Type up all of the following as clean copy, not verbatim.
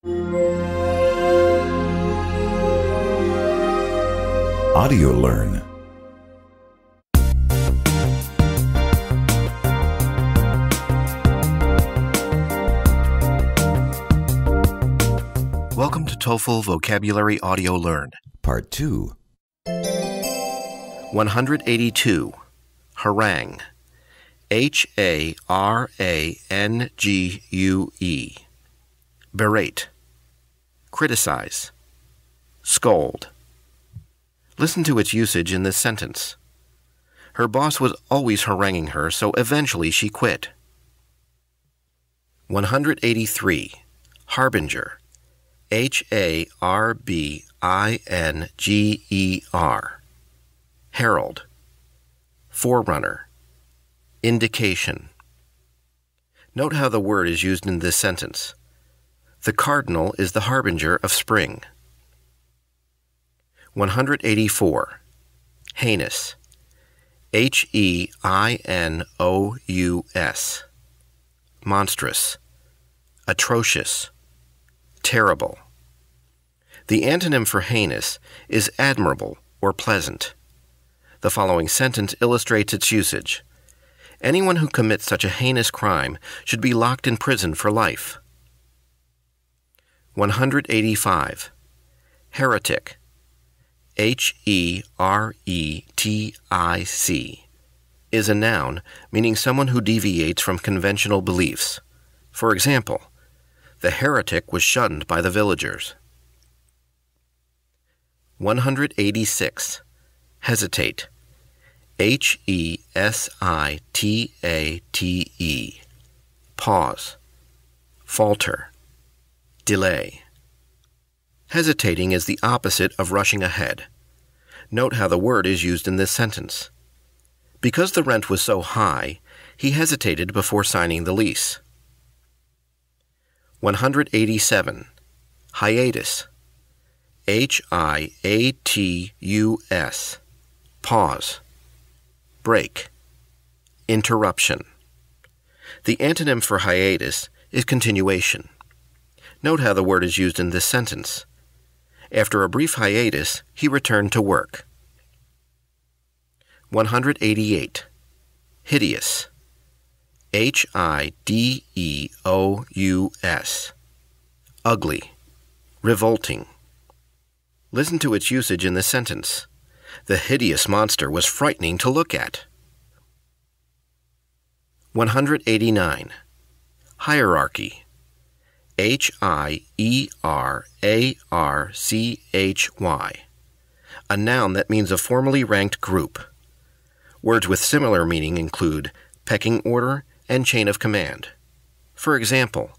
Audio Learn. Welcome to TOEFL Vocabulary Audio Learn. Part 2. 182. Harangue. Harangue. Berate. Criticize. Scold. Listen to its usage in this sentence. Her boss was always haranguing her, so eventually she quit. 183. Harbinger. Harbinger. Herald. Forerunner. Indication. Note how the word is used in this sentence. The cardinal is the harbinger of spring. 184. Heinous. Heinous. Monstrous. Atrocious. Terrible. The antonym for heinous is admirable or pleasant. The following sentence illustrates its usage. Anyone who commits such a heinous crime should be locked in prison for life. 185. Heretic. Heretic is a noun meaning someone who deviates from conventional beliefs. For example, the heretic was shunned by the villagers. 186. Hesitate. Hesitate. Pause. Falter. Delay. Hesitating is the opposite of rushing ahead. Note how the word is used in this sentence. Because the rent was so high, he hesitated before signing the lease. 187. Hiatus. Hiatus. Pause. Break. Interruption. The antonym for hiatus is continuation. Note how the word is used in this sentence. After a brief hiatus, he returned to work. 188. Hideous. Hideous. Ugly. Revolting. Listen to its usage in this sentence. The hideous monster was frightening to look at. 189. Hierarchy. Hierarchy. A noun that means a formally ranked group. Words with similar meaning include pecking order and chain of command. For example,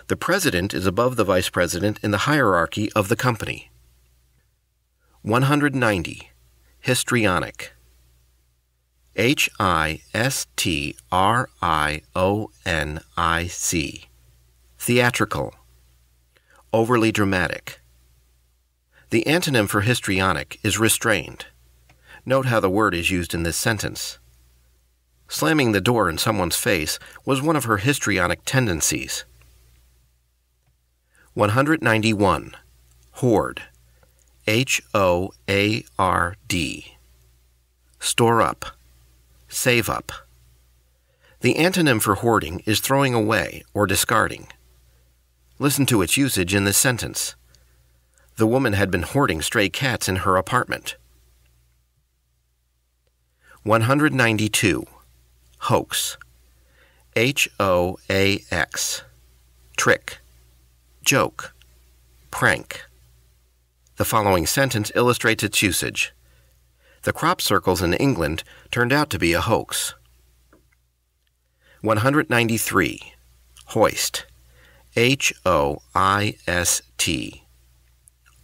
the president is above the vice president in the hierarchy of the company. 190. Histrionic. Histrionic. Theatrical. Overly dramatic. The antonym for histrionic is restrained. Note how the word is used in this sentence. Slamming the door in someone's face was one of her histrionic tendencies. 191. Hoard. Hoard. Store up. Save up. The antonym for hoarding is throwing away or discarding. Listen to its usage in this sentence. The woman had been hoarding stray cats in her apartment. 192. Hoax. Hoax. Trick. Joke. Prank. The following sentence illustrates its usage. The crop circles in England turned out to be a hoax. 193. Hoist. Hoist.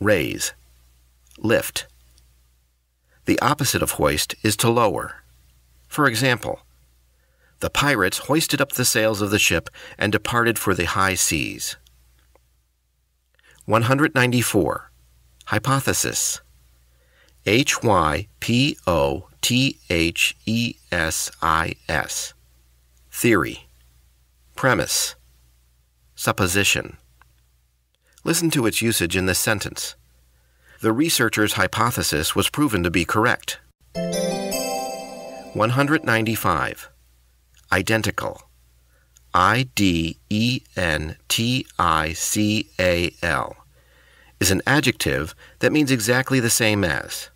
Raise. Lift. The opposite of hoist is to lower. For example, the pirates hoisted up the sails of the ship and departed for the high seas. 194. Hypothesis. Hypothesis. Theory. Premise. Supposition. Listen to its usage in this sentence. The researcher's hypothesis was proven to be correct. 195. Identical. IDENTICAL is an adjective that means exactly the same as.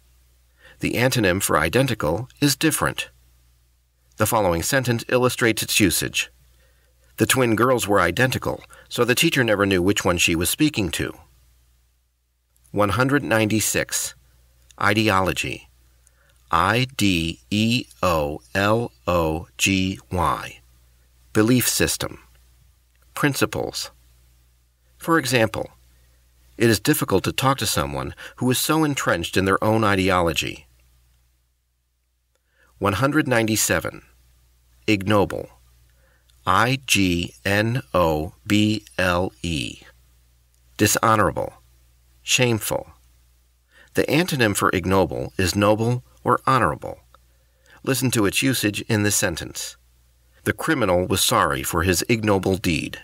The antonym for identical is different. The following sentence illustrates its usage. The twin girls were identical, so the teacher never knew which one she was speaking to. 196. Ideology. IDEOLOGY. Belief system. Principles. For example, it is difficult to talk to someone who is so entrenched in their own ideology. 197. Ignoble. IGNOBLE. Dishonorable. Shameful. The antonym for ignoble is noble or honorable. Listen to its usage in this sentence. The criminal was sorry for his ignoble deed.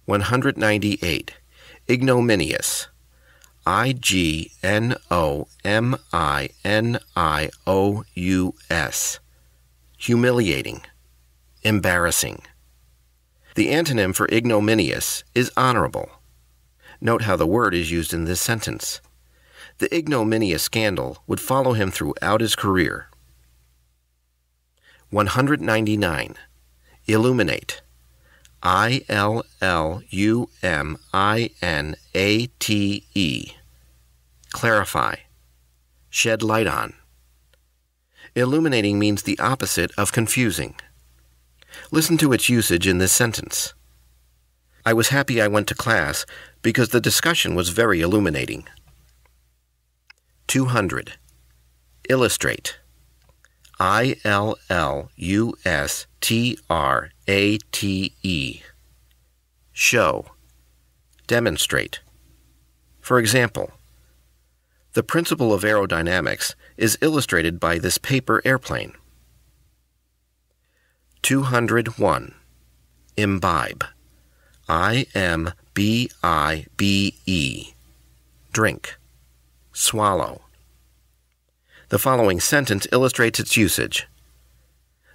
198. Ignominious. IGNOMINIOUS. Humiliating. Embarrassing. The antonym for ignominious is honorable. Note how the word is used in this sentence. The ignominious scandal would follow him throughout his career. 199. Illuminate. ILLUMINATE. Clarify. Shed light on. Illuminating means the opposite of confusing. Listen to its usage in this sentence. I was happy I went to class because the discussion was very illuminating. 200. Illustrate. ILLUSTRATE. Show. Demonstrate. For example, the principle of aerodynamics is illustrated by this paper airplane. 201. Imbibe. IMBIBE. Drink. Swallow. The following sentence illustrates its usage.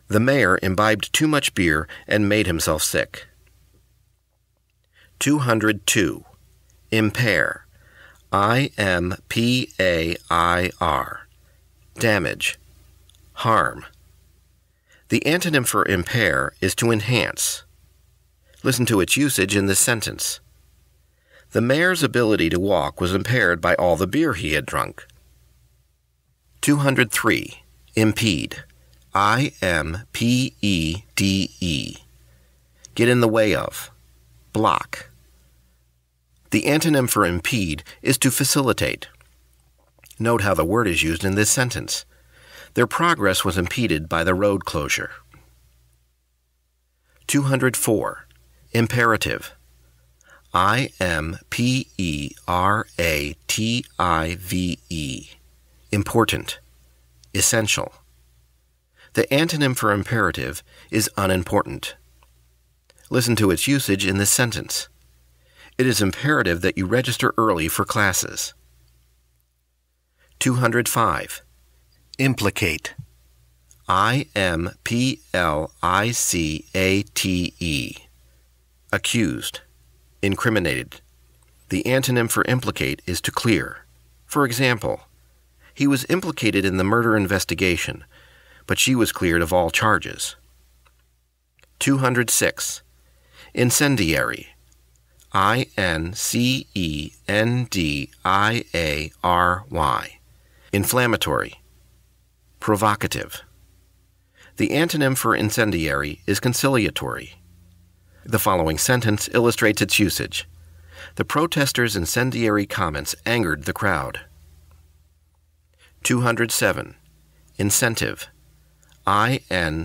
The mayor imbibed too much beer and made himself sick. 202. Impair. IMPAIR. Damage. Harm. The antonym for impair is to enhance. Listen to its usage in this sentence. The mayor's ability to walk was impaired by all the beer he had drunk. 203. Impede. IMPEDE. Get in the way of. Block. The antonym for impede is to facilitate. Note how the word is used in this sentence. Their progress was impeded by the road closure. 204. Imperative. IMPERATIVE. Important. Essential. The antonym for imperative is unimportant. Listen to its usage in this sentence. It is imperative that you register early for classes. 205. Implicate. IMPLICATE. Accused. Incriminated. The antonym for implicate is to clear. For example, he was implicated in the murder investigation, but she was cleared of all charges. 206. Incendiary. INCENDIARY. Inflammatory. Provocative. The antonym for incendiary is conciliatory. The following sentence illustrates its usage. The protesters' incendiary comments angered the crowd. 207. Incentive. INCENTIVE.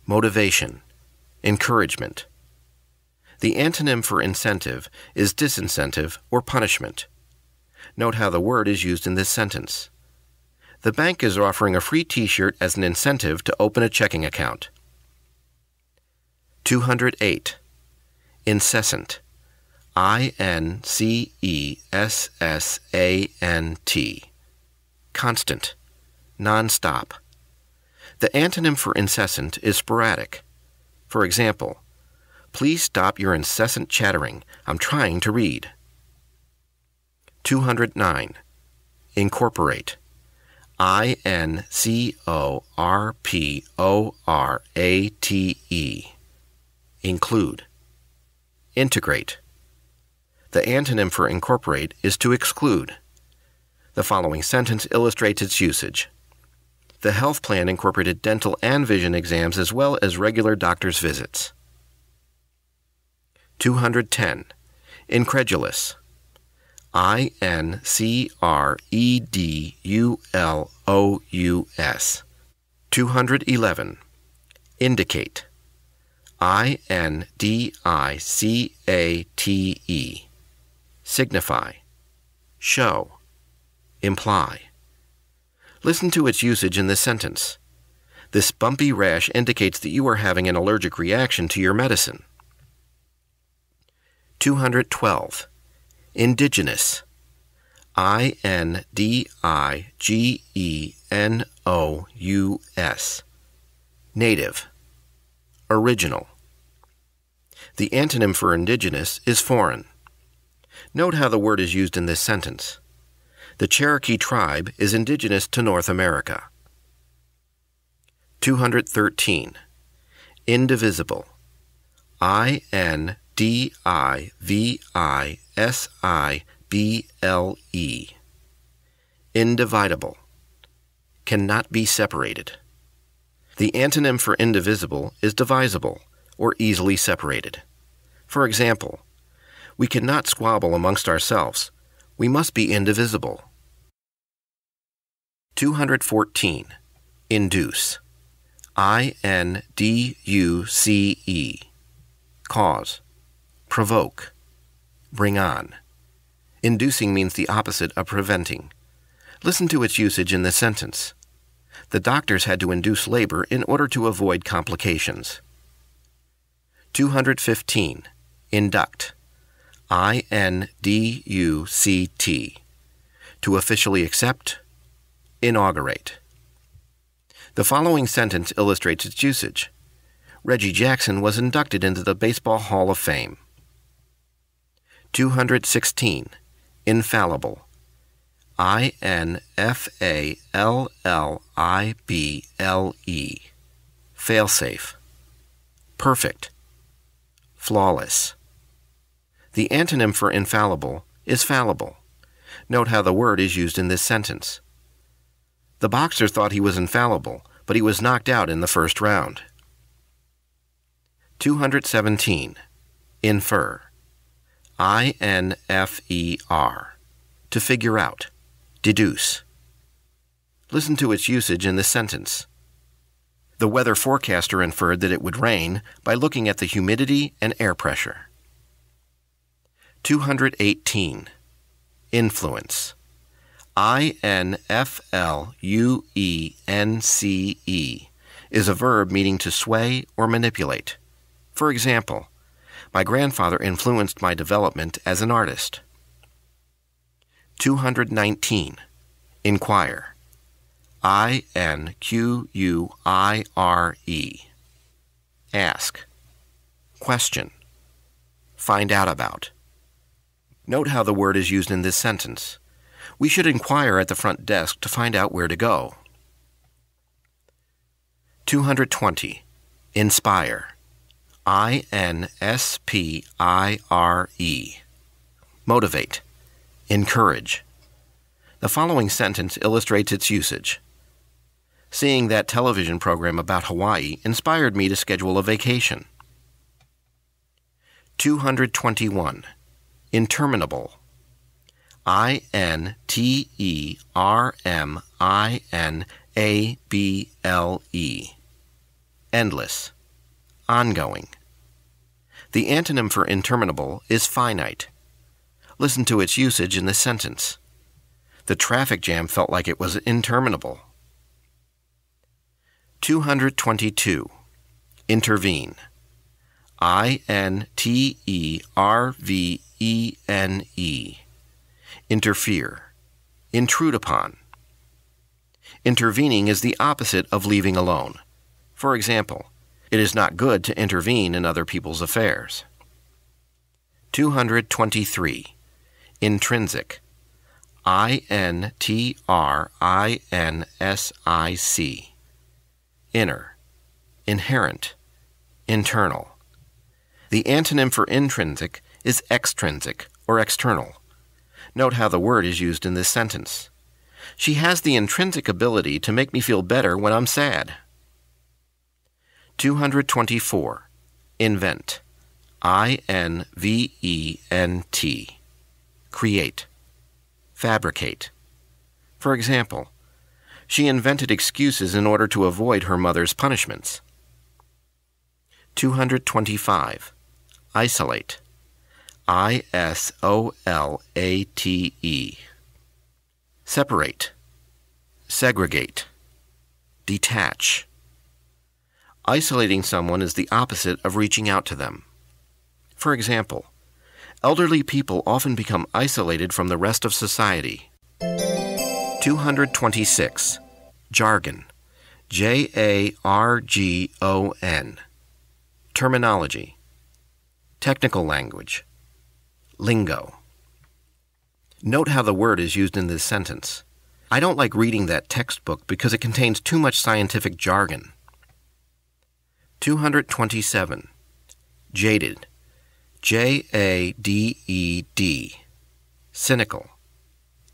Motivation. Encouragement. The antonym for incentive is disincentive or punishment. Note how the word is used in this sentence. The bank is offering a free T-shirt as an incentive to open a checking account. 208. Incessant. I-N-C-E-S-S-A-N-T. Constant. Non-stop. The antonym for incessant is sporadic. For example, please stop your incessant chattering. I'm trying to read. 209. Incorporate. I-N-C-O-R-P-O-R-A-T-E. Include. Integrate. The antonym for incorporate is to exclude. The following sentence illustrates its usage. The health plan incorporated dental and vision exams as well as regular doctor's visits. 210. Incredulous. I-N-C-R-E-D-U-L-O-U-S. 211. Indicate. I-N-D-I-C-A-T-E. Signify. Show. Imply. Listen to its usage in this sentence. This bumpy rash indicates that you are having an allergic reaction to your medicine. 212. Indigenous. I-N-D-I-G-E-N-O-U-S. Native. Original. The antonym for indigenous is foreign. Note how the word is used in this sentence. The Cherokee tribe is indigenous to North America. 213. Indivisible. I-N-D-I-V-I-S-I-B-L-E. Indivisible. Cannot be separated. The antonym for indivisible is divisible, or easily separated. For example, we cannot squabble amongst ourselves. We must be indivisible. 214. Induce. I-N-D-U-C-E. Cause. Provoke. Bring on. Inducing means the opposite of preventing. Listen to its usage in this sentence. The doctors had to induce labor in order to avoid complications. 215. Induct. I-N-D-U-C-T. To officially accept. Inaugurate. The following sentence illustrates its usage. Reggie Jackson was inducted into the Baseball Hall of Fame. 216. Infallible. I-N-F-A-L-L-I-B-L-E. Failsafe. Perfect. Flawless. The antonym for infallible is fallible. Note how the word is used in this sentence. The boxer thought he was infallible, but he was knocked out in the first round. 217. Infer. I-N-F-E-R. To figure out. Deduce. Listen to its usage in this sentence. The weather forecaster inferred that it would rain by looking at the humidity and air pressure. 218. Influence. I-N-F-L-U-E-N-C-E is a verb meaning to sway or manipulate. For example, my grandfather influenced my development as an artist. 219. Inquire. I-N-Q-U-I-R-E. Ask. Question. Find out about. Note how the word is used in this sentence. We should inquire at the front desk to find out where to go. 220. Inspire. I-N-S-P-I-R-E. Motivate. Encourage. The following sentence illustrates its usage. Seeing that television program about Hawaii inspired me to schedule a vacation. 221. Interminable. I-N-T-E-R-M-I-N-A-B-L-E. Endless. Ongoing. The antonym for interminable is finite. Listen to its usage in this sentence. The traffic jam felt like it was interminable. 222. Intervene. intervene. Interfere. Intrude upon. Intervening is the opposite of leaving alone. For example, it is not good to intervene in other people's affairs. 223. Intrinsic. INTRINSIC. Inner. Inherent. Internal. The antonym for intrinsic is extrinsic or external. Note how the word is used in this sentence. She has the intrinsic ability to make me feel better when I'm sad. 224. Invent. INVENT. Create. Fabricate. For example, she invented excuses in order to avoid her mother's punishments. 225. Isolate. ISOLATE. Separate. Segregate. Detach. Isolating someone is the opposite of reaching out to them. For example, elderly people often become isolated from the rest of society. 226. Jargon. JARGON. Terminology. Technical language. Lingo. Note how the word is used in this sentence. I don't like reading that textbook because it contains too much scientific jargon. 227. Jaded. JADED. Cynical.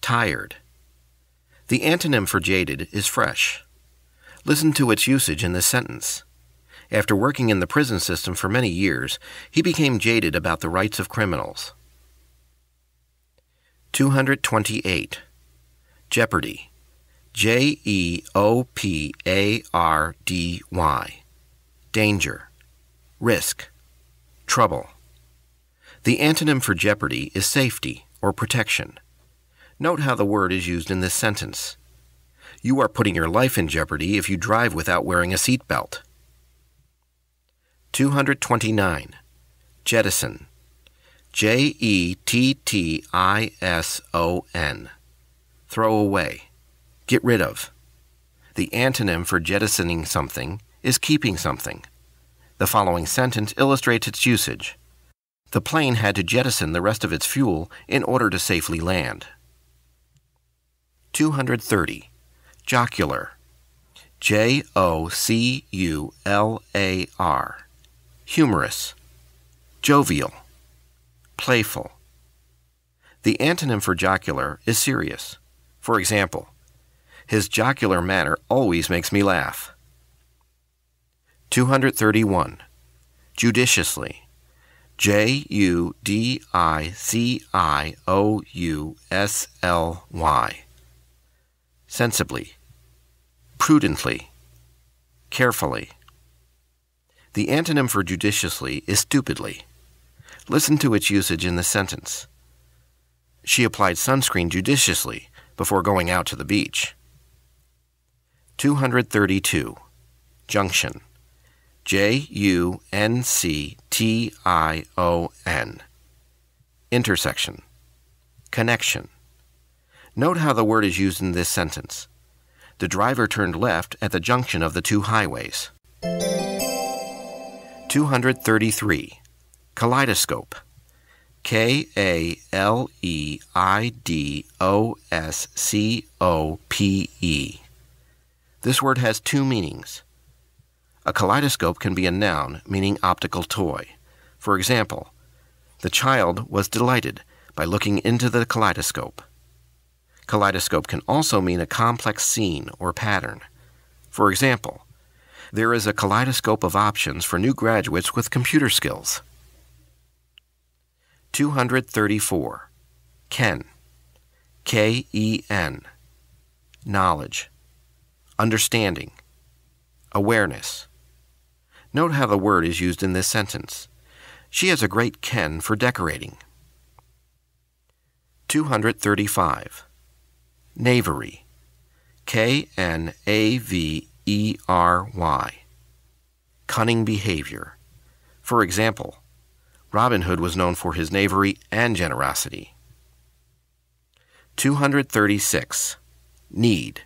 Tired. The antonym for jaded is fresh. Listen to its usage in this sentence. After working in the prison system for many years, he became jaded about the rights of criminals. 228. Jeopardy. JEOPARDY. Danger. Risk. Trouble. The antonym for jeopardy is safety or protection. Note how the word is used in this sentence. You are putting your life in jeopardy if you drive without wearing a seatbelt. 229. Jettison. JETTISON. Throw away. Get rid of. The antonym for jettisoning something is keeping something. The following sentence illustrates its usage. The plane had to jettison the rest of its fuel in order to safely land. 230. Jocular. JOCULAR. Humorous. Jovial. Playful. The antonym for jocular is serious. For example, his jocular manner always makes me laugh. 231. Judiciously. JUDICIOUSLY. Sensibly. Prudently. Carefully. The antonym for judiciously is stupidly. Listen to its usage in the sentence. She applied sunscreen judiciously before going out to the beach. 232. Junction. JUNCTION. Intersection. Connection. Note how the word is used in this sentence. The driver turned left at the junction of the two highways. 233. Kaleidoscope. KALEIDOSCOPE. This word has two meanings. A kaleidoscope can be a noun meaning optical toy. For example, the child was delighted by looking into the kaleidoscope. Kaleidoscope can also mean a complex scene or pattern. For example, there is a kaleidoscope of options for new graduates with computer skills. 234. Ken. KEN. Knowledge. Understanding. Awareness. Note how the word is used in this sentence. She has a great ken for decorating. 235. Knavery. KNAVERY. Cunning behavior. For example, Robin Hood was known for his knavery and generosity. 236. Knead.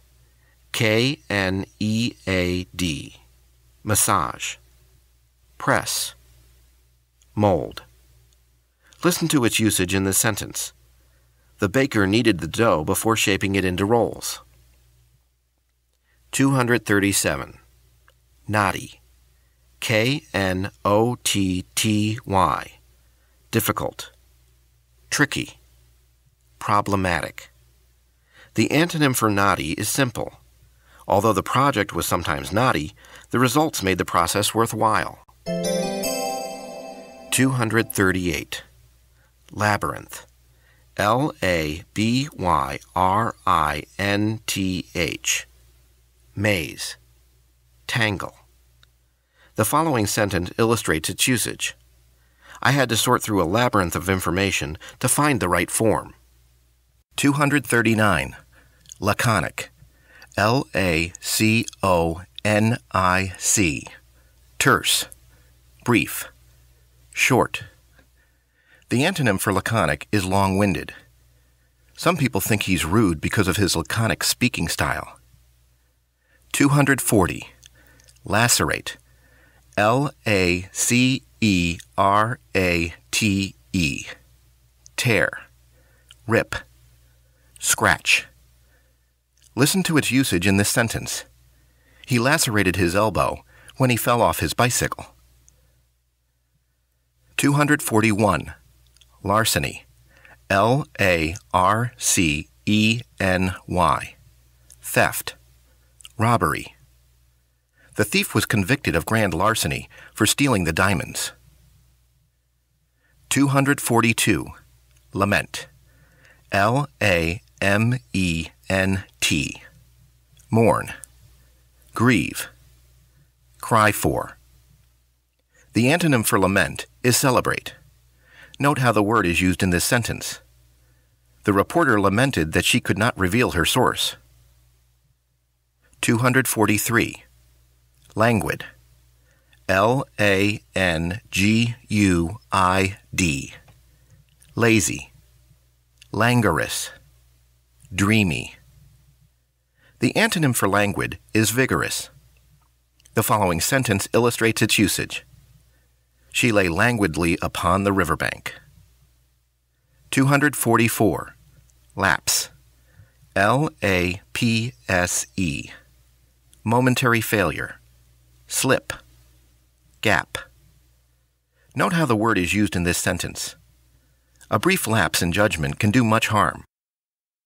K-N-E-A-D. Massage. Press. Mold. Listen to its usage in this sentence. The baker kneaded the dough before shaping it into rolls. 237. Knotty. K-N-O-T-T-Y. Difficult. Tricky. Problematic. The antonym for knotty is simple. Although the project was sometimes knotty, the results made the process worthwhile. 238. Labyrinth. L-A-B-Y-R-I-N-T-H. Maze. Tangle. The following sentence illustrates its usage. I had to sort through a labyrinth of information to find the right form. 239. Laconic. L-A-C-O-N-I-C. Terse. Brief. Short. The antonym for laconic is long-winded. Some people think he's rude because of his laconic speaking style. 240. Lacerate. L-A-C-E-R-A-T-E. Tear. Rip. Scratch. Listen to its usage in this sentence. He lacerated his elbow when he fell off his bicycle. 241. Larceny. L-A-R-C-E-N-Y. Theft. Robbery. The thief was convicted of grand larceny for stealing the diamonds. 242. Lament. L-A-M-E-N-T. Mourn. Grieve. Cry for. The antonym for lament is celebrate. Note how the word is used in this sentence. The reporter lamented that she could not reveal her source. 243. Languid. L-A-N-G-U-I-D. Lazy. Languorous. Dreamy. The antonym for languid is vigorous. The following sentence illustrates its usage. She lay languidly upon the riverbank. 244. Lapse. L-A-P-S-E. Momentary failure. Slip. Gap. Note how the word is used in this sentence. A brief lapse in judgment can do much harm.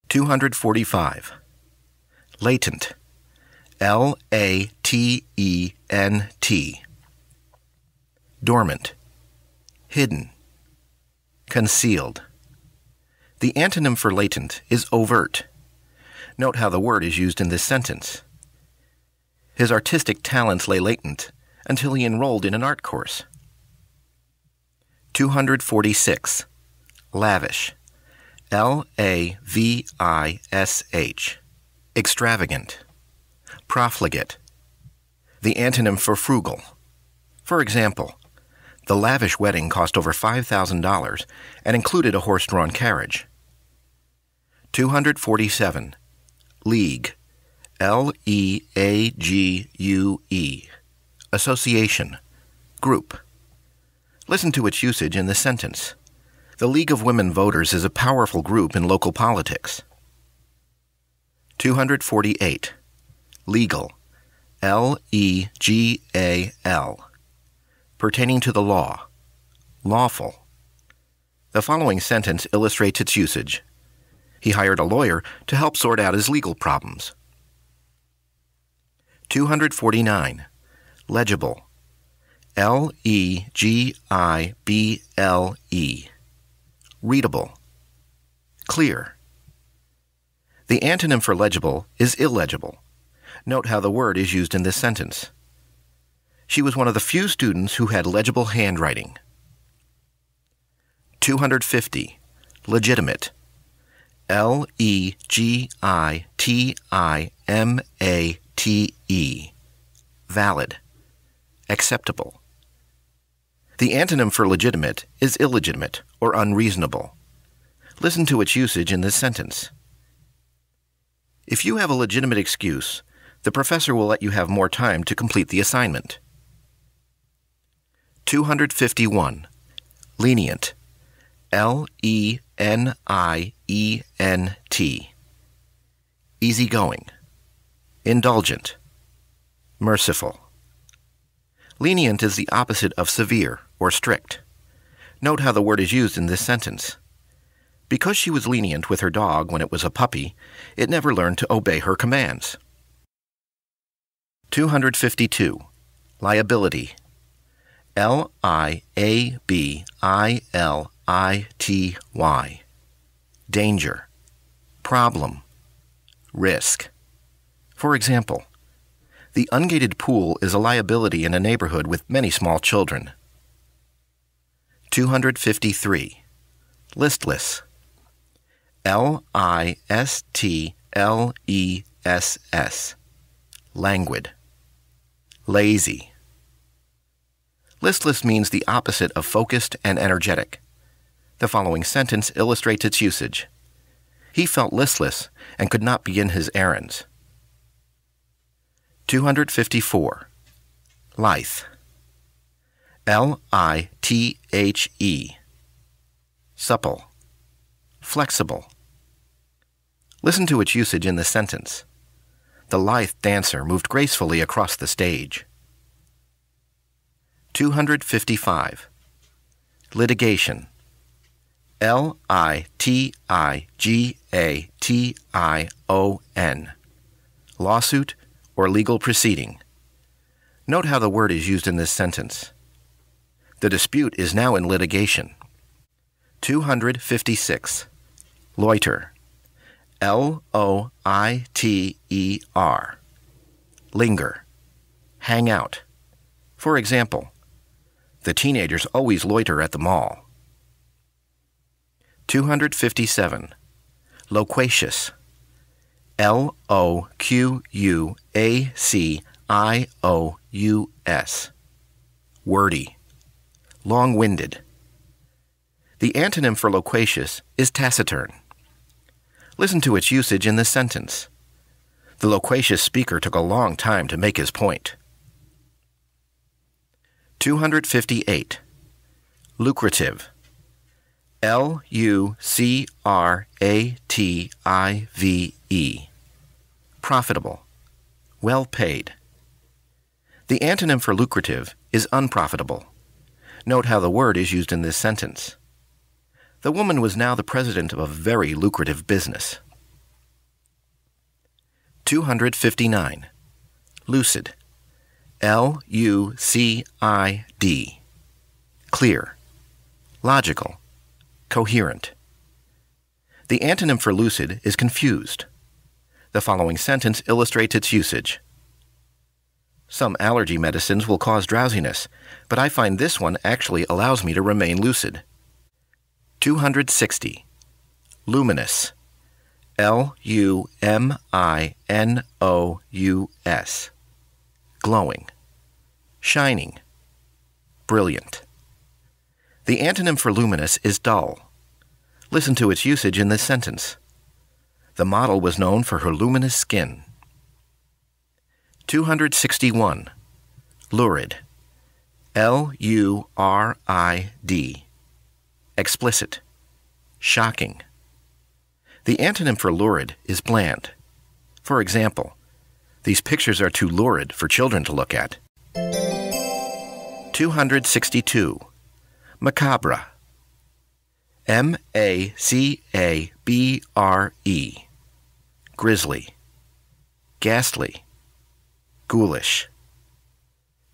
245. Latent. L-A-T-E-N-T. Dormant. Hidden. Concealed. The antonym for latent is overt. Note how the word is used in this sentence. His artistic talents lay latent until he enrolled in an art course. 246. Lavish. L-A-V-I-S-H. Extravagant. Profligate. The antonym for frugal. For example, the lavish wedding cost over $5,000 and included a horse-drawn carriage. 247. League. L-E-A-G-U-E. Association. Group. Listen to its usage in this sentence. The League of Women Voters is a powerful group in local politics. 248. Legal. L-E-G-A-L. Pertaining to the law. Lawful. The following sentence illustrates its usage. He hired a lawyer to help sort out his legal problems. 249. Legible. L-E-G-I-B-L-E. Readable. Clear. The antonym for legible is illegible. Note how the word is used in this sentence. She was one of the few students who had legible handwriting. 250. Legitimate. L-E-G-I-T-I-M-A-T-E. Valid. Acceptable. The antonym for legitimate is illegitimate or unreasonable. Listen to its usage in this sentence. If you have a legitimate excuse, the professor will let you have more time to complete the assignment. 251. Lenient. L-E-N-I-E-N-T. Easygoing. Indulgent. Merciful. Lenient is the opposite of severe or strict. Note how the word is used in this sentence. Because she was lenient with her dog when it was a puppy, it never learned to obey her commands. 252. Liability. L-I-A-B-I-L-I-T-Y. Danger. Problem. Risk. For example, the ungated pool is a liability in a neighborhood with many small children. 253. Listless. L-I-S-T-L-E-S-S. Languid. Lazy. Listless means the opposite of focused and energetic. The following sentence illustrates its usage. He felt listless and could not begin his errands. 254. Lithe. L-I-T-H-E. Supple. Flexible. Listen to its usage in the sentence. The lithe dancer moved gracefully across the stage. 255. Litigation. L-I-T-I-G-A-T-I-O-N. Lawsuit or legal proceeding. Note how the word is used in this sentence. The dispute is now in litigation. 256. Loiter. L-O-I-T-E-R. Linger. Hang out. For example, the teenagers always loiter at the mall. 257. Loquacious. L-O-Q-U-A-C-I-O-U-S. Wordy. Long-winded. The antonym for loquacious is taciturn. Listen to its usage in this sentence. The loquacious speaker took a long time to make his point. 258. Lucrative. L-U-C-R-A-T-I-V-E. Profitable. Well paid. The antonym for lucrative is unprofitable. Note how the word is used in this sentence. The woman was now the president of a very lucrative business. 259. Lucid. L-U-C-I-D. Clear. Logical. Coherent. The antonym for lucid is confused. The following sentence illustrates its usage. Some allergy medicines will cause drowsiness, but I find this one actually allows me to remain lucid. 260. Luminous. L-U-M-I-N-O-U-S. Glowing. Shining. Brilliant. The antonym for luminous is dull. Listen to its usage in this sentence. The model was known for her luminous skin. 261. Lurid. L-U-R-I-D. Explicit. Shocking. The antonym for lurid is bland. For example, these pictures are too lurid for children to look at. 262. Macabre. M-A-C-A-B-R-E. Grisly. Ghastly. Ghoulish.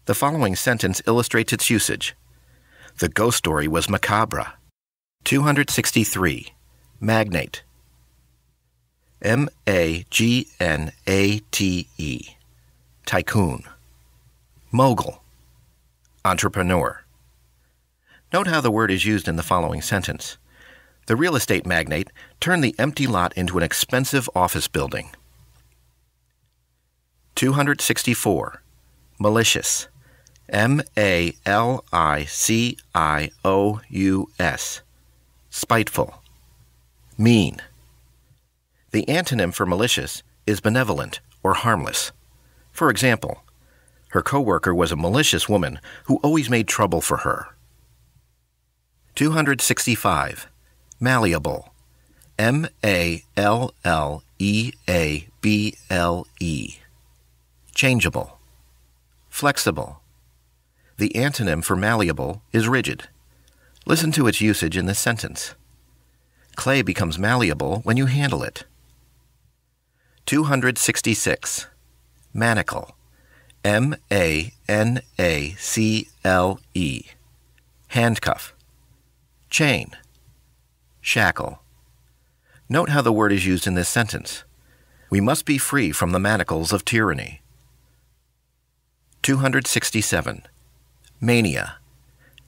The following sentence illustrates its usage. The ghost story was macabre. 263. Magnate. M-A-G-N-A-T-E. Tycoon. Mogul. Entrepreneur. Note how the word is used in the following sentence. The real estate magnate turned the empty lot into an expensive office building. 264. Malicious. M-A-L-I-C-I-O-U-S. Spiteful. Mean. The antonym for malicious is benevolent or harmless. For example, her coworker was a malicious woman who always made trouble for her. 265. Malleable. M-A-L-L-E-A-B-L-E. Changeable. Flexible. The antonym for malleable is rigid. Listen to its usage in this sentence. Clay becomes malleable when you handle it. 266. Manacle. M-A-N-A-C-L-E. Handcuff. Chain. Shackle. Note how the word is used in this sentence. We must be free from the manacles of tyranny. 267. Mania.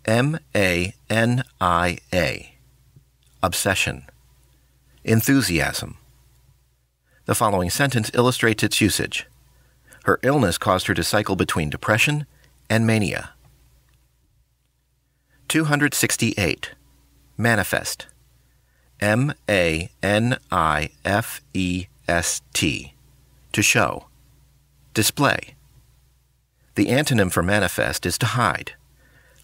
M-A-N-I-A. Obsession. Enthusiasm. The following sentence illustrates its usage. Her illness caused her to cycle between depression and mania. 268. Manifest. M-A-N-I-F-E-S-T. To show. Display. The antonym for manifest is to hide.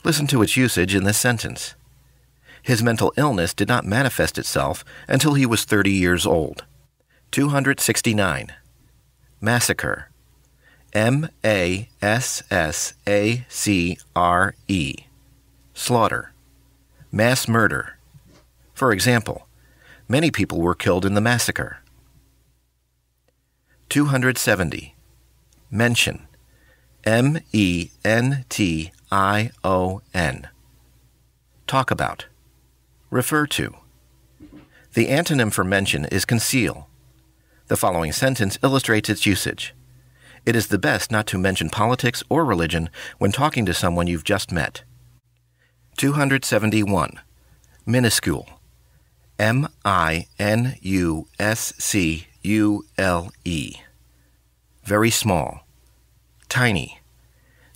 Listen to its usage in this sentence. His mental illness did not manifest itself until he was 30 years old. 269. Massacre. M-A-S-S-A-C-R-E. Slaughter. Mass murder. For example, many people were killed in the massacre. 270. Mention. M-E-N-T-I-O-N. Talk about. Refer to. The antonym for mention is conceal. The following sentence illustrates its usage. It is the best not to mention politics or religion when talking to someone you've just met. 271. Minuscule. M-I-N-U-S-C-U-L-E. Very small. Tiny.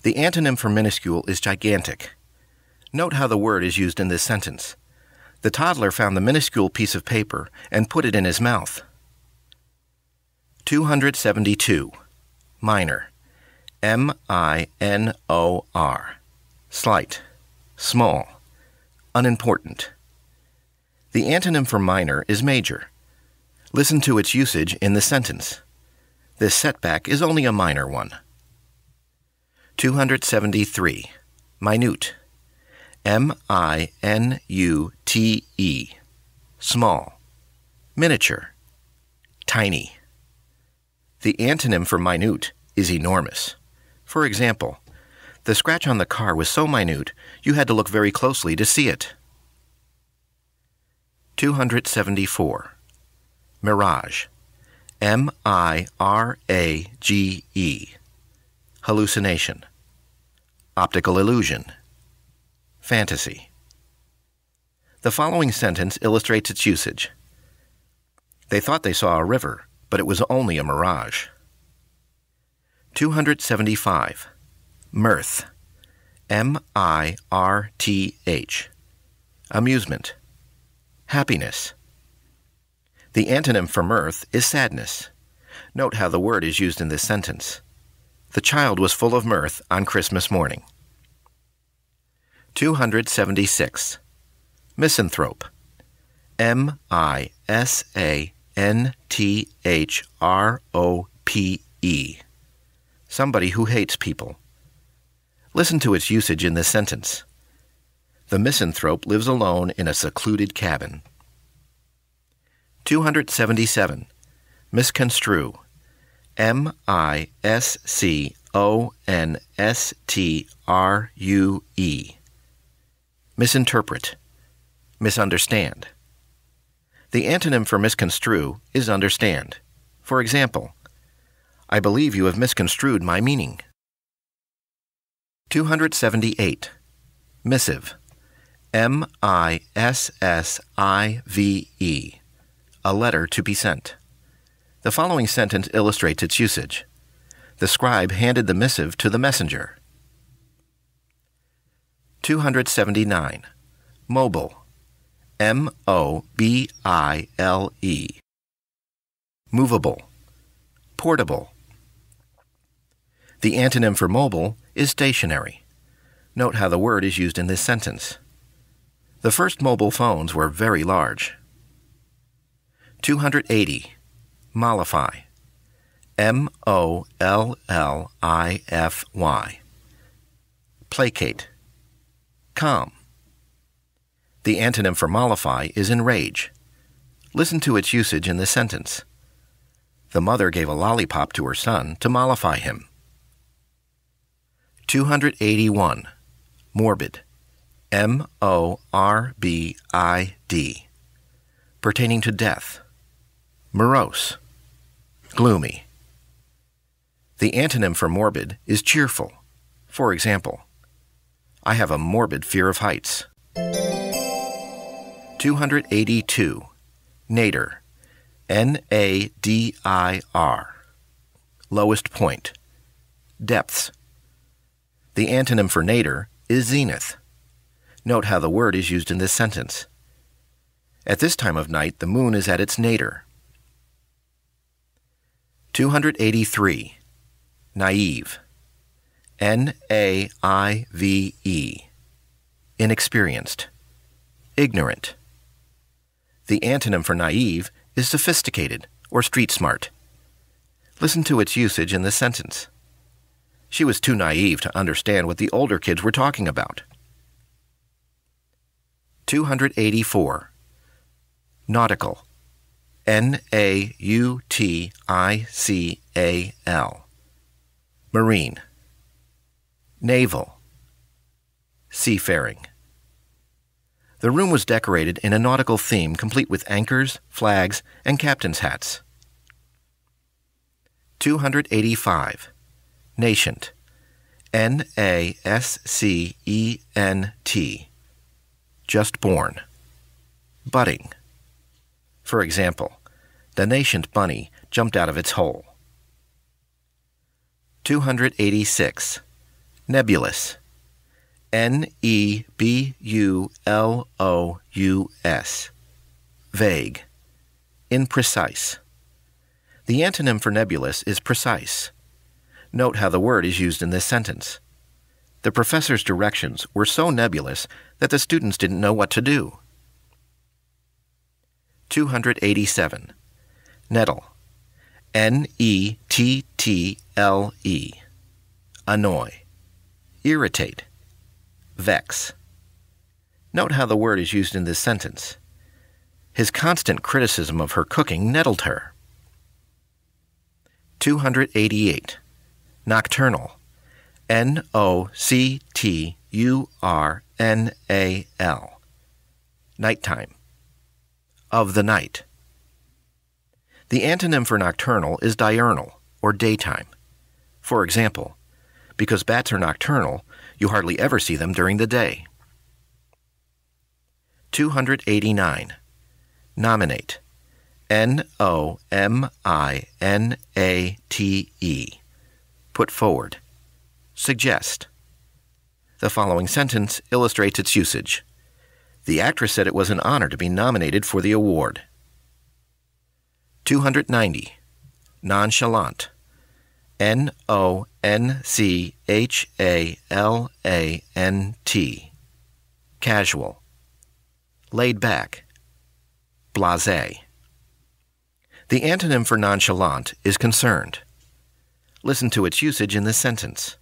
The antonym for minuscule is gigantic. Note how the word is used in this sentence. The toddler found the minuscule piece of paper and put it in his mouth. 272. Minor. M-I-N-O-R. Slight. Small. Unimportant. The antonym for minor is major. Listen to its usage in the sentence. This setback is only a minor one. 273. Minute. M-I-N-U-T-E. Small. Miniature. Tiny. The antonym for minute is enormous. For example, the scratch on the car was so minute you had to look very closely to see it. 274. Mirage. M-I-R-A-G-E. Hallucination. Optical illusion. Fantasy. The following sentence illustrates its usage. They thought they saw a river, but it was only a mirage. 275. Mirth. M-I-R-T-H. Amusement. Happiness. The antonym for mirth is sadness. Note how the word is used in this sentence. The child was full of mirth on Christmas morning. 276. Misanthrope. M-I-S-A-N-T-H-R-O-P-E. Somebody who hates people. Listen to its usage in this sentence. The misanthrope lives alone in a secluded cabin. 277. Misconstrue. M-I-S-C-O-N-S-T-R-U-E. Misinterpret. Misunderstand. The antonym for misconstrue is understand. For example, I believe you have misconstrued my meaning. 278. Missive. M-I-S-S-I-V-E. A letter to be sent. The following sentence illustrates its usage. The scribe handed the missive to the messenger. 279. Mobile. M-O-B-I-L-E. Movable. Portable. The antonym for mobile is stationary. Note how the word is used in this sentence. The first mobile phones were very large. 280. Mollify. M-O-L-L-I-F-Y. Placate. Calm. The antonym for mollify is enrage. Listen to its usage in this sentence. The mother gave a lollipop to her son to mollify him. 281. Morbid. M-O-R-B-I-D. Pertaining to death. Morose. Gloomy. The antonym for morbid is cheerful. For example, I have a morbid fear of heights. 282. Nadir. N-A-D-I-R. Lowest point. Depths. The antonym for nadir is zenith. Note how the word is used in this sentence. At this time of night, the moon is at its nadir. 283. Naive. N-A-I-V-E. Inexperienced. Ignorant. The antonym for naive is sophisticated or street smart. Listen to its usage in this sentence. She was too naive to understand what the older kids were talking about. 284. Nautical. N-A-U-T-I-C-A-L. Marine. Naval. Seafaring. The room was decorated in a nautical theme complete with anchors, flags, and captain's hats. 285. Nascent. N-A-S-C-E-N-T. Just born. Budding. For example, the nascent bunny jumped out of its hole. 286. Nebulous. N-E-B-U-L-O-U-S. Vague. Imprecise. The antonym for nebulous is precise. Note how the word is used in this sentence. The professor's directions were so nebulous that the students didn't know what to do. 287. Nettle. N-E-T-T-L-E. Annoy. Irritate. Vex. Note how the word is used in this sentence. His constant criticism of her cooking nettled her. 288. Nocturnal. N-O-C-T-U-R-N-A-L. Nighttime. Of the night. The antonym for nocturnal is diurnal, or daytime. For example, because bats are nocturnal, you hardly ever see them during the day. 289. Nominate. N-O-M-I-N-A-T-E. Put forward. Suggest. The following sentence illustrates its usage. The actress said it was an honor to be nominated for the award. 290. Nonchalant. N-O-N-C-H-A-L-A-N-T. Casual. Laid back. Blasé. The antonym for nonchalant is concerned. Listen to its usage in this sentence.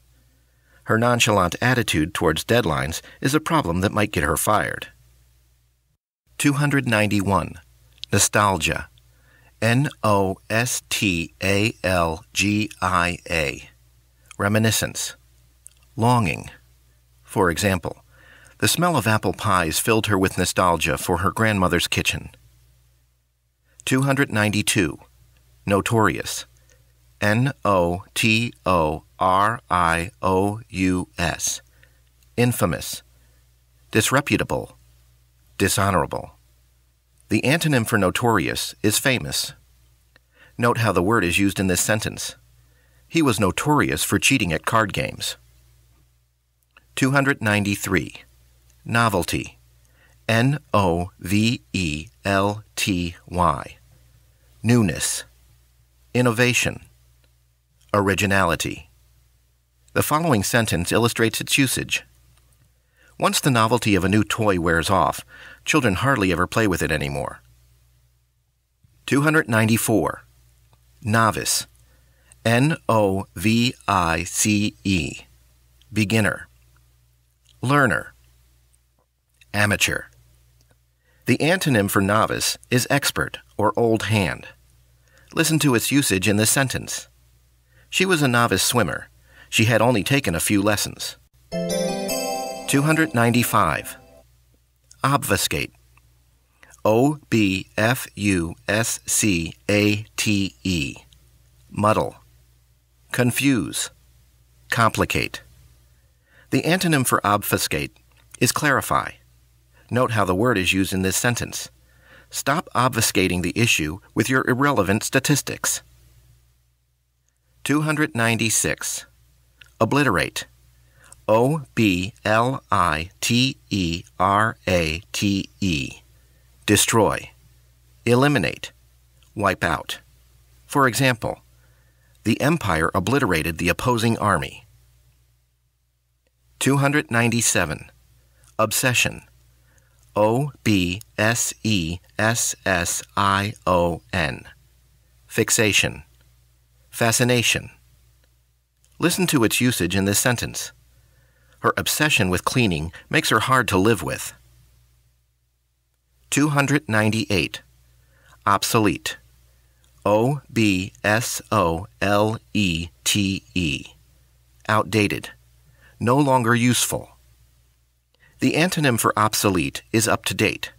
Her nonchalant attitude towards deadlines is a problem that might get her fired. 291. Nostalgia. N-O-S-T-A-L-G-I-A. Reminiscence. Longing. For example, the smell of apple pies filled her with nostalgia for her grandmother's kitchen. 292. Notorious. N-O-T-O-R-I-O-U-S. Infamous. Disreputable. Dishonorable. The antonym for notorious is famous. Note how the word is used in this sentence. He was notorious for cheating at card games. 293. Novelty. N-O-V-E-L-T-Y. Newness. Innovation. Originality. The following sentence illustrates its usage. Once the novelty of a new toy wears off, children hardly ever play with it anymore. 294. Novice. N-O-V-I-C-E. Beginner. Learner. Amateur. The antonym for novice is expert or old hand. Listen to its usage in this sentence. She was a novice swimmer. She had only taken a few lessons. 295. Obfuscate. O-B-F-U-S-C-A-T-E. Muddle. Confuse. Complicate. The antonym for obfuscate is clarify. Note how the word is used in this sentence. Stop obfuscating the issue with your irrelevant statistics. 296. Obliterate. O-B-L-I-T-E-R-A-T-E. Destroy. Eliminate. Wipe out. For example, the empire obliterated the opposing army. 297. Obsession. O-B-S-E-S-S-I-O-N. Fixation. Fascination. Listen to its usage in this sentence. Her obsession with cleaning makes her hard to live with. 298. Obsolete. O-B-S-O-L-E-T-E. Outdated. No longer useful. The antonym for obsolete is up to date.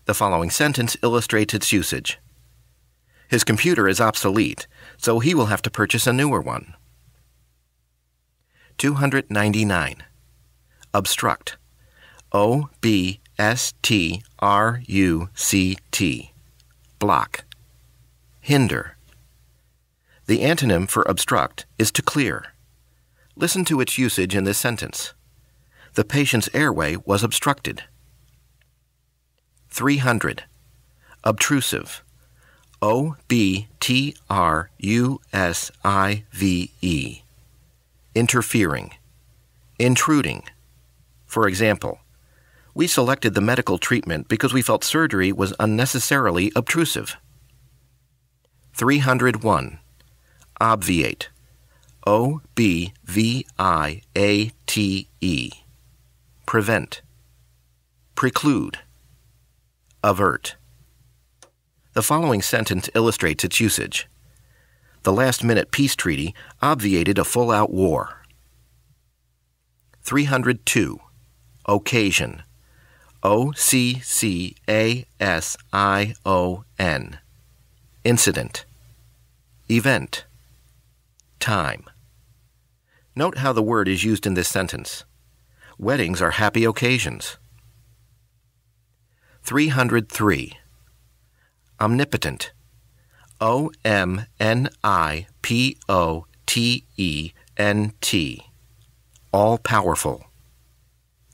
The following sentence illustrates its usage. His computer is obsolete, so he will have to purchase a newer one. 299. Obstruct. O-B-S-T-R-U-C-T. Block. Hinder. The antonym for obstruct is to clear. Listen to its usage in this sentence. The patient's airway was obstructed. 300. Obtrusive. O-B-T-R-U-S-I-V-E. Interfering. Intruding. For example, we selected the medical treatment because we felt surgery was unnecessarily obtrusive. 301. Obviate. O-B-V-I-A-T-E. Prevent. Preclude. Avert. The following sentence illustrates its usage. The last-minute peace treaty obviated a full-out war. 302. Occasion. O-C-C-A-S-I-O-N. Incident. Event. Time. Note how the word is used in this sentence. Weddings are happy occasions. 303. Omnipotent. O-M-N-I-P-O-T-E-N-T. All-powerful.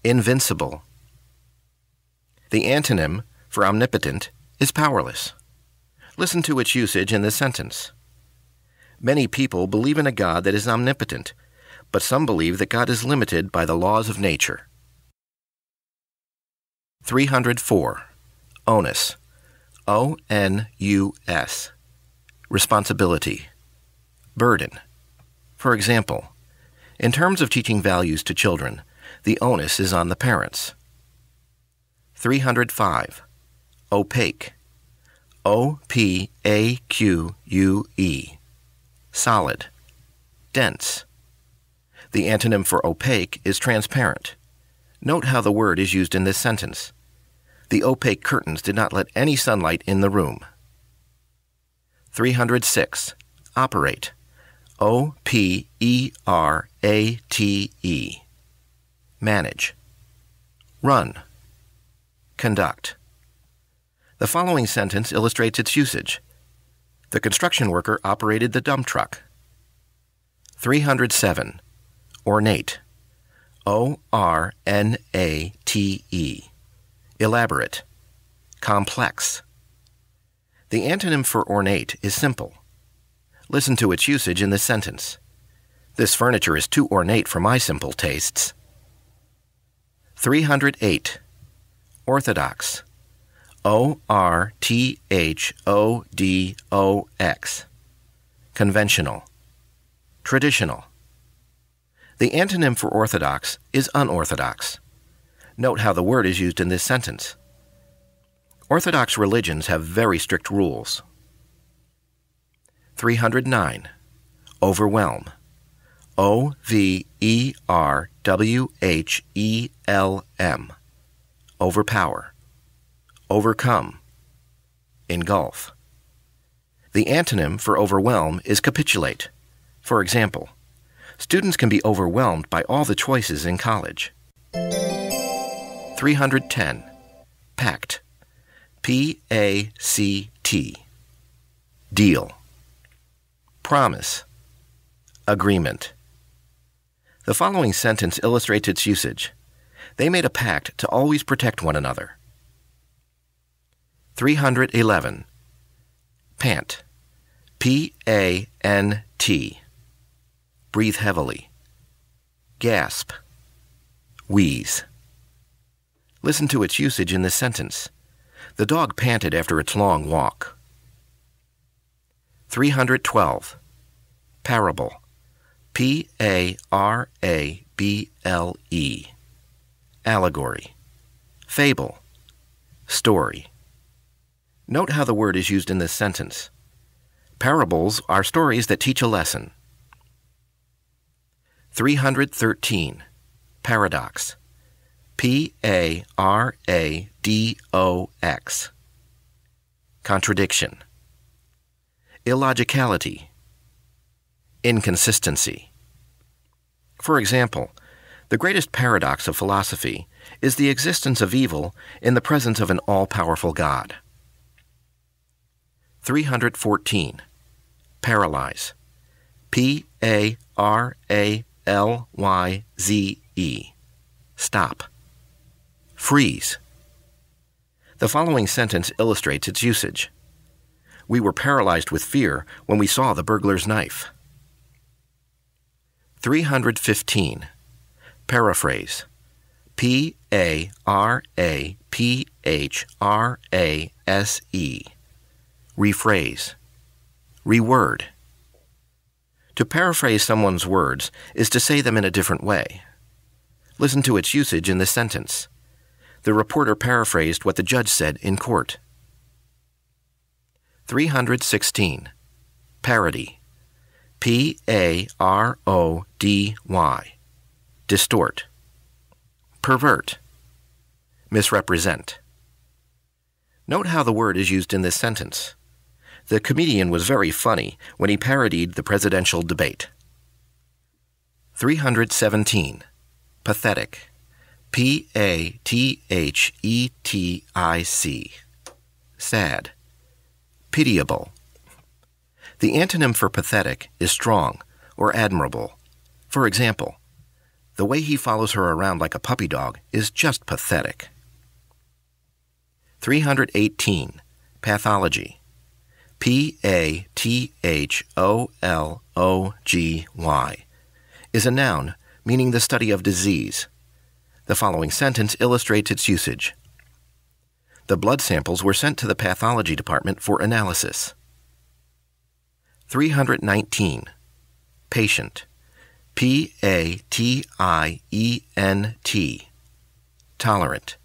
Invincible. The antonym for omnipotent is powerless. Listen to its usage in this sentence. Many people believe in a God that is omnipotent, but some believe that God is limited by the laws of nature. 304. Onus. O-N-U-S. Responsibility. Burden. For example, in terms of teaching values to children, the onus is on the parents. 305. Opaque. O-P-A-Q-U-E. Solid. Dense. The antonym for opaque is transparent. Note how the word is used in this sentence. The opaque curtains did not let any sunlight in the room. 306. Operate. O-P-E-R-A-T-E. Manage. Run. Conduct. The following sentence illustrates its usage. The construction worker operated the dump truck. 307. Ornate. O-R-N-A-T-E. Elaborate. Complex. The antonym for ornate is simple. Listen to its usage in this sentence. This furniture is too ornate for my simple tastes. 308. Orthodox. O-R-T-H-O-D-O-X. Conventional. Traditional. The antonym for orthodox is unorthodox. Note how the word is used in this sentence. Orthodox religions have very strict rules. 309. Overwhelm. O-V-E-R-W-H-E-L-M. Overpower. Overcome. Engulf. The antonym for overwhelm is capitulate. For example, students can be overwhelmed by all the choices in college. 310. Pact. P-A-C-T. Deal. Promise. Agreement. The following sentence illustrates its usage. They made a pact to always protect one another. 311. Pant. P-A-N-T. Breathe heavily. Gasp. Wheeze. Listen to its usage in this sentence. The dog panted after its long walk. 312. Parable. P-A-R-A-B-L-E. Allegory. Fable. Story. Note how the word is used in this sentence. Parables are stories that teach a lesson. 313. Paradox. P-A-R-A-D-O-X. Contradiction. Illogicality. Inconsistency. For example, the greatest paradox of philosophy is the existence of evil in the presence of an all-powerful God. 314. Paralyze. P-A-R-A-L-Y-Z-E. Stop. Freeze. The following sentence illustrates its usage. We were paralyzed with fear when we saw the burglar's knife. 315. Paraphrase. P-A-R-A-P-H-R-A-S-E. Rephrase. Reword. To paraphrase someone's words is to say them in a different way. Listen to its usage in this sentence. The reporter paraphrased what the judge said in court. 316. Parody. P-A-R-O-D-Y. Distort. Pervert. Misrepresent. Note how the word is used in this sentence. The comedian was very funny when he parodied the presidential debate. 317. Pathetic. P-A-T-H-E-T-I-C. Sad. Pitiable. The antonym for pathetic is strong or admirable. For example, the way he follows her around like a puppy dog is just pathetic. 318. Pathology. P-A-T-H-O-L-O-G-Y. Is a noun meaning the study of disease. The following sentence illustrates its usage. The blood samples were sent to the pathology department for analysis. 319. Patient. P-A-T-I-E-N-T. Tolerant.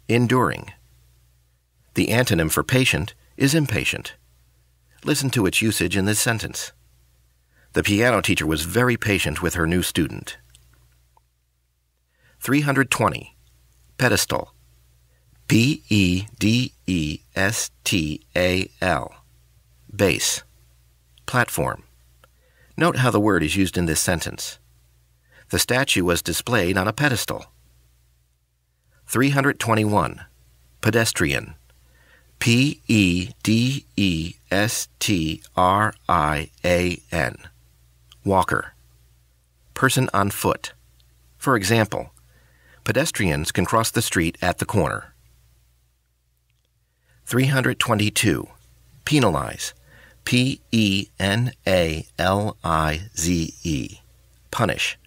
Enduring. The antonym for patient is impatient. Listen to its usage in this sentence. The piano teacher was very patient with her new student. 320. Pedestal. P-E-D-E-S-T-A-L. Base. Platform. Note how the word is used in this sentence. The statue was displayed on a pedestal. 321. Pedestrian. P-E-D-E-S-T-R-I-A-N. Walker. Person on foot. For example, pedestrians can cross the street at the corner. 322. Penalize. P-E-N-A-L-I-Z-E. Punish.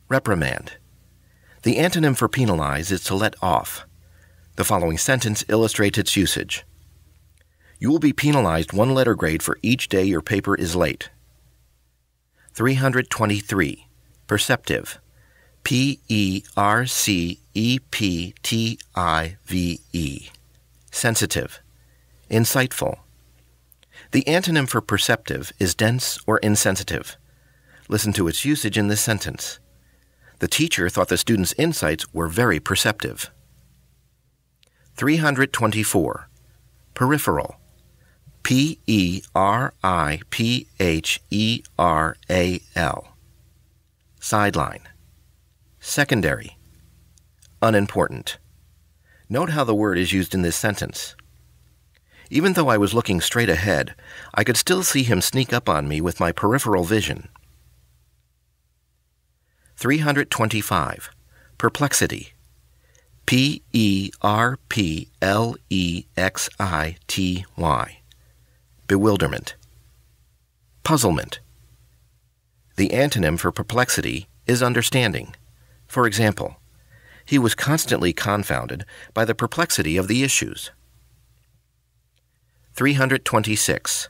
Reprimand. The antonym for penalize is to let off. The following sentence illustrates its usage. You will be penalized 1 letter grade for each day your paper is late. 323. Perceptive. P-E-R-C-E-P-T-I-V-E. Sensitive. Insightful. The antonym for perceptive is dense or insensitive. Listen to its usage in this sentence. The teacher thought the student's insights were very perceptive. 324. Peripheral. P-E-R-I-P-H-E-R-A-L. Sideline. Secondary. Unimportant. Note how the word is used in this sentence. Even though I was looking straight ahead, I could still see him sneak up on me with my peripheral vision. 325. Perplexity. P-E-R-P-L-E-X-I-T-Y. Bewilderment. Puzzlement. The antonym for perplexity is understanding. For example, he was constantly confounded by the perplexity of the issues. 326.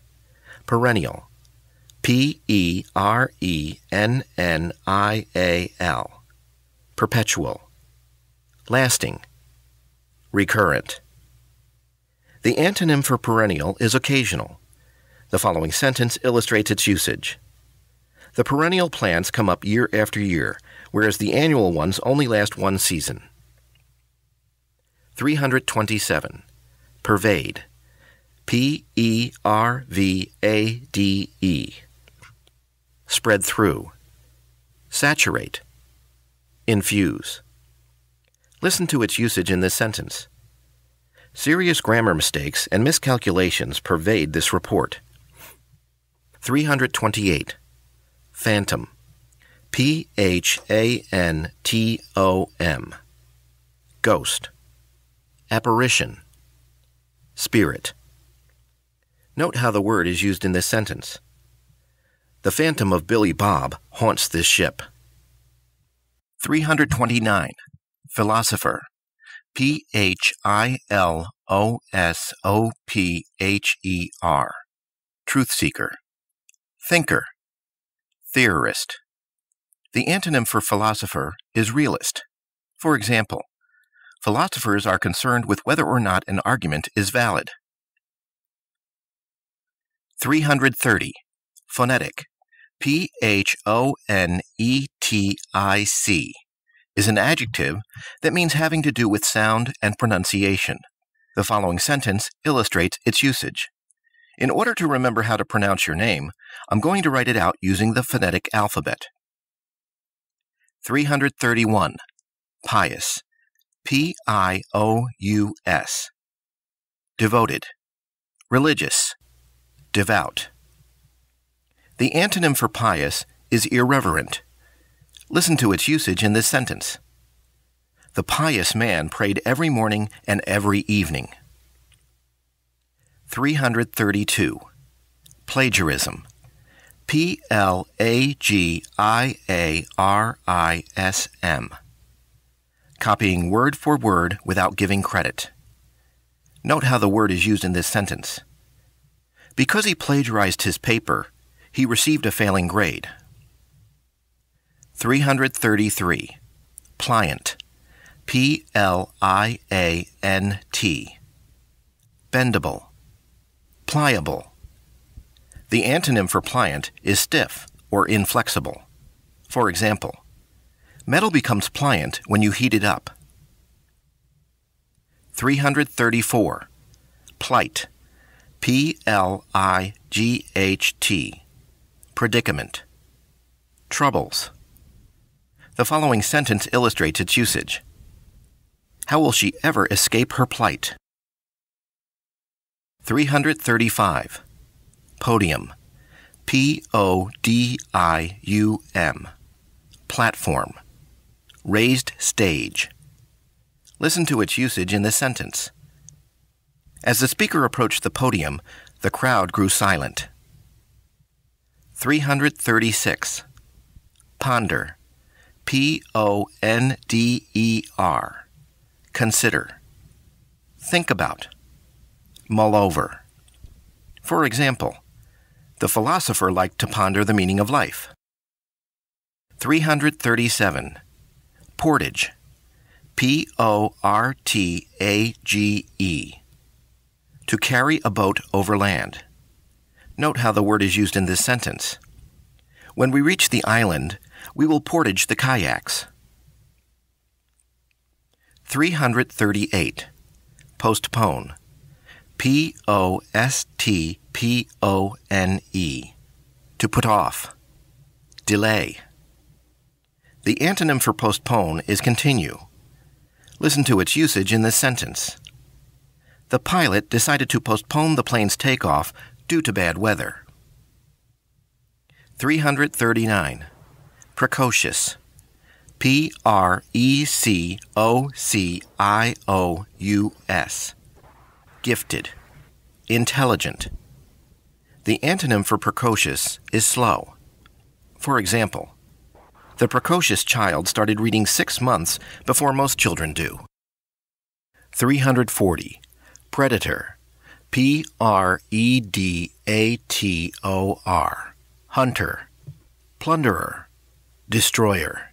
Perennial. P-E-R-E-N-N-I-A-L. Perpetual. Lasting. Recurrent. The antonym for perennial is occasional. The following sentence illustrates its usage. The perennial plants come up year after year, whereas the annual ones only last 1 season. 327. Pervade. P-E-R-V-A-D-E. Spread through. Saturate. Infuse. Listen to its usage in this sentence. Serious grammar mistakes and miscalculations pervade this report. 328. Phantom. P-H-A-N-T-O-M. Ghost. Apparition. Spirit. Note how the word is used in this sentence. The phantom of Billy Bob haunts this ship. 329. Philosopher. P-H-I-L-O-S-O-P-H-E-R. Truth seeker. Thinker. Theorist. The antonym for philosopher is realist. For example, philosophers are concerned with whether or not an argument is valid. 330. Phonetic. P-H-O-N-E-T-I-C is an adjective that means having to do with sound and pronunciation. The following sentence illustrates its usage. In order to remember how to pronounce your name, I'm going to write it out using the phonetic alphabet. 331. Pious. P-I-O-U-S. Devoted. Religious. Devout. The antonym for pious is irreverent. Listen to its usage in this sentence. The pious man prayed every morning and every evening. 332. Plagiarism. P-L-A-G-I-A-R-I-S-M. Copying word for word without giving credit. Note how the word is used in this sentence. Because he plagiarized his paper, he received a failing grade. 333. Pliant. P-L-I-A-N-T. Bendable. Pliable. The antonym for pliant is stiff or inflexible. For example, metal becomes pliant when you heat it up. 334. Plight. P-L-I-G-H-T. Predicament. Troubles. The following sentence illustrates its usage. How will she ever escape her plight? 335. Podium. P-O-D-I-U-M. Platform. raised stage. Listen to its usage in this sentence. As the speaker approached the podium, the crowd grew silent. 336. Ponder. Ponder. Consider. Think about. Mull over. For example, the philosopher liked to ponder the meaning of life. 337. Portage. Portage. To carry a boat over land. Note how the word is used in this sentence. When we reach the island, we will portage the kayaks. 338. Postpone. Postpone. To put off. Delay. The antonym for postpone is continue. Listen to its usage in this sentence. The pilot decided to postpone the plane's takeoff due to bad weather. 339. Precocious. Precocious. Gifted. Intelligent. The antonym for precocious is slow. For example, the precocious child started reading 6 months before most children do. 340. Predator. Predator. Hunter. Plunderer. Destroyer.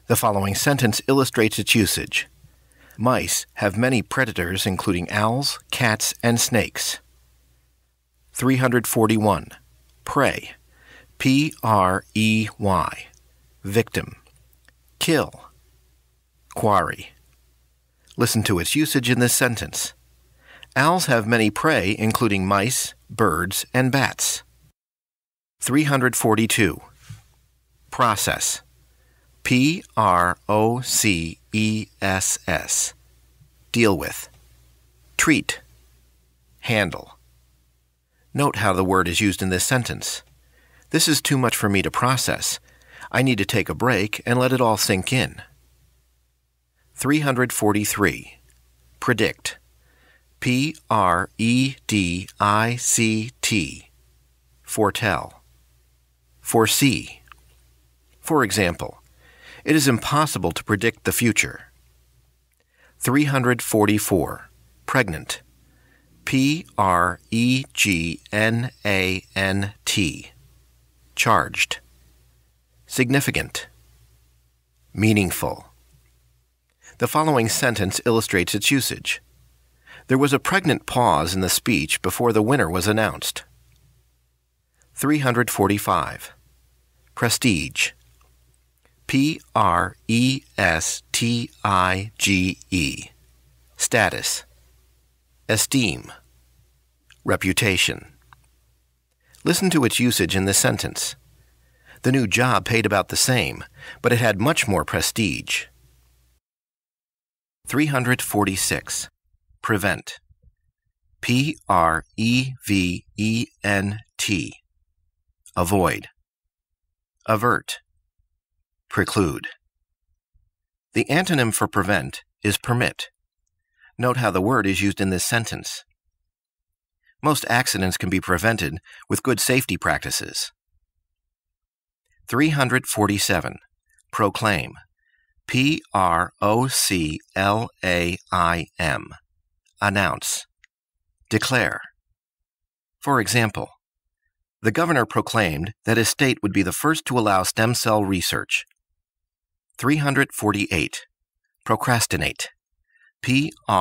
The following sentence illustrates its usage. Mice have many predators including owls, cats, and snakes. 341. Prey. Prey. Victim. Kill. Quarry. Listen to its usage in this sentence. Owls have many prey including mice, birds, and bats. 342. Process. Process. Deal with. Treat. Handle. Note how the word is used in this sentence. This is too much for me to process. I need to take a break and let it all sink in. 343. Predict. Predict. Foretell. Foresee. For example, it is impossible to predict the future. 344. Pregnant. Pregnant. Charged. Significant. Meaningful. The following sentence illustrates its usage. There was a pregnant pause in the speech before the winner was announced. 345. Prestige. Prestige. Status. Esteem. Reputation. Listen to its usage in this sentence. The new job paid about the same, but it had much more prestige. 346. Prevent. Prevent. Avoid. Avert. Preclude. The antonym for prevent is permit. Note how the word is used in this sentence. Most accidents can be prevented with good safety practices. 347. Proclaim. Proclaim. Announce. Declare. For example, the governor proclaimed that his state would be the first to allow stem cell research. 348. Procrastinate. Procrastinate.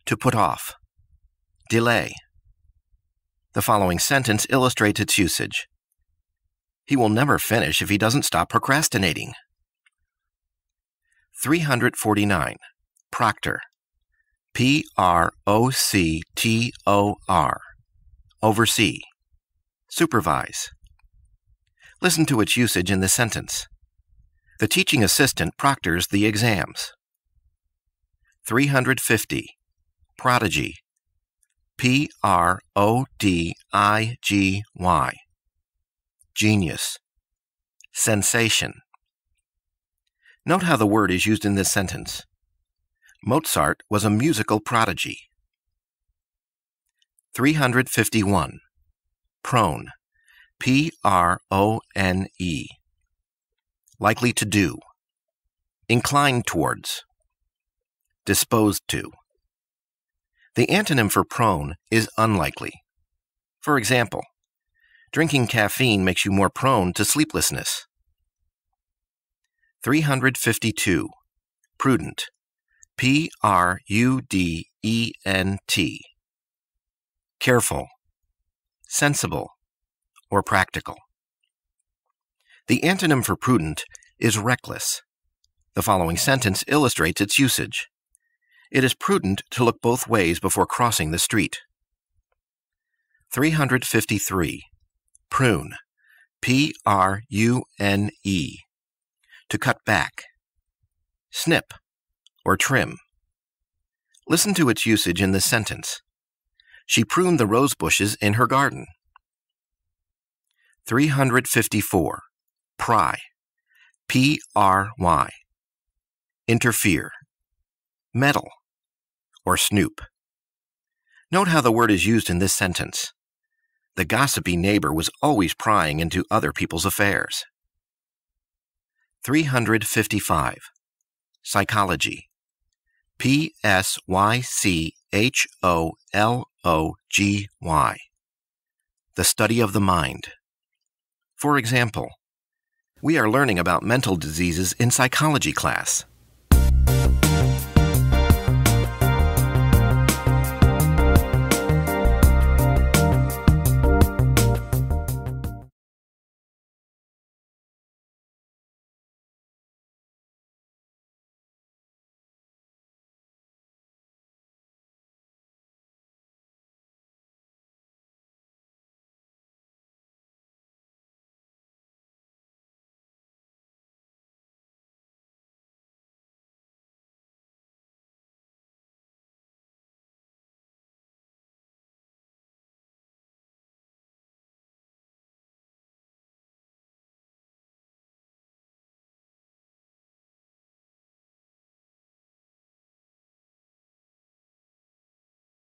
To put off. Delay. The following sentence illustrates its usage. He will never finish if he doesn't stop procrastinating. 349. Proctor. Proctor. Oversee. Supervise. Listen to its usage in this sentence. The teaching assistant proctors the exams. 350. Prodigy. P-R-O-D-I-G-Y. Genius. Sensation. Note how the word is used in this sentence. Mozart was a musical prodigy. 351. Prone. P-R-O-N-E. Likely to do. Inclined towards. Disposed to. The antonym for prone is unlikely. For example, drinking caffeine makes you more prone to sleeplessness. 352. Prudent. P-R-U-D-E-N-T. Careful, sensible, or practical. The antonym for prudent is reckless. The following sentence illustrates its usage. It is prudent to look both ways before crossing the street. 353. Prune. P-R-U-N-E. To cut back. Snip, or trim. Listen to its usage in this sentence. She pruned the rose bushes in her garden. 354. Pry. P-R-Y. Interfere. Meddle, or snoop. Note how the word is used in this sentence. The gossipy neighbor was always prying into other people's affairs. 355. Psychology. P-S-Y-C-H-O-L-O-G-Y. The study of the mind. For example, we are learning about mental diseases in psychology class.